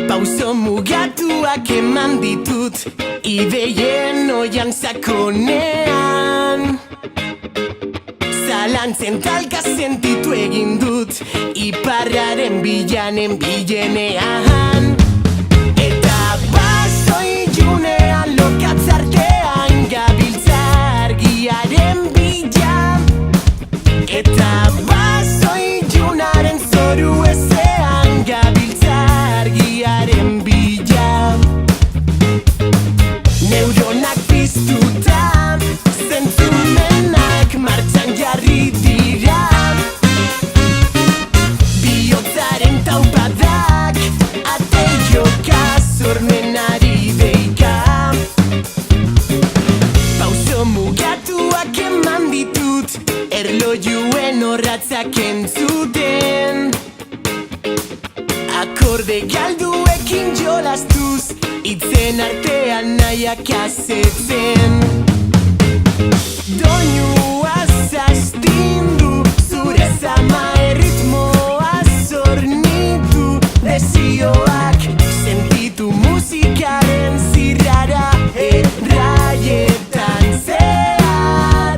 Pauso mugatuak eman ditut ideien oian sakonean. Zalantzen talka sentitu egin dut iparraren bilanen bilenean. Eta baso ilunean lokatzartean gabiltza argiaren bila. Eta baso ilunaren zoru ezean gabiltza argiaren bila. Neuronak piztuta, zentzumenak martxan jarri dira. Bihotzaren taupadak, ate joka sormenari deika. Pauso mugatuak eman ditut, erlojuen orratzak entzuten. Akorde galduekin jolastuz, itzen artean nahiak azetzen. Doinua zastindu, zure zama erritmoa zornitu. Desioak sentitu musikaren zirrara erraietan zehar.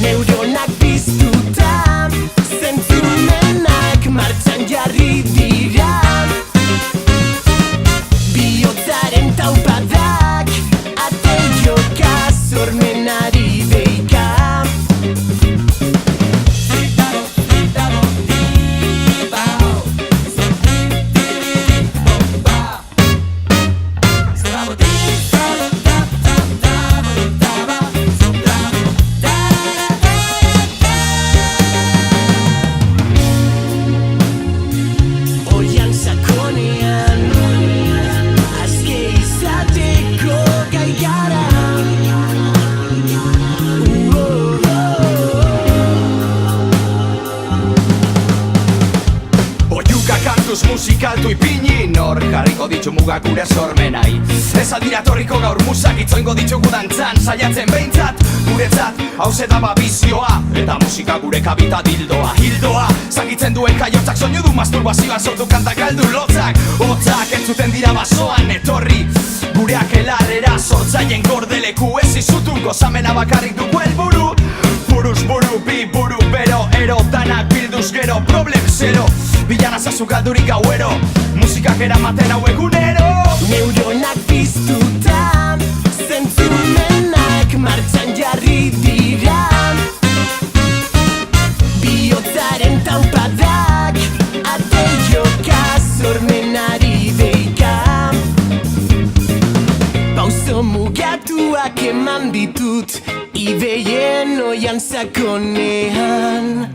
Neuronak piztuta, zentzumenak martxan jarri dira. Bihotzaren taupadak, ate joka sormenari deika. Oian sakonean, aske izateko gai gara. Oiuka kantuz musikaltu ipini, nor jarriko ditu mugak gure sormenai. Ez aldira torriko gaur musak itzoingo ditugu dantzan, saiatzen behintzat, guretzat, hauze da babizioa. Eta musika gure kabita dildoa, hildoa, zagitzen duen kaiotzak, soinu du masturbazioan sortu kantak galdu lotzak. Hotzak entzuten dira basoan, etorri, gureak elarrera, sortzaien gordeleku ez izutun, gozamena bakarrik dugu helburu. Buruz buru, bi buru, bero, ero, danak bilduz gero, problem zero. Bilana zazu galdurik gauero, musikak eramaten hau egunero. Neuronak piztuta, zentzumenak martxan jarri dira. Bihotzaren taupadak, ate joka sormenari deika. Pauso mugatuak eman ditut ideien oian sakonean.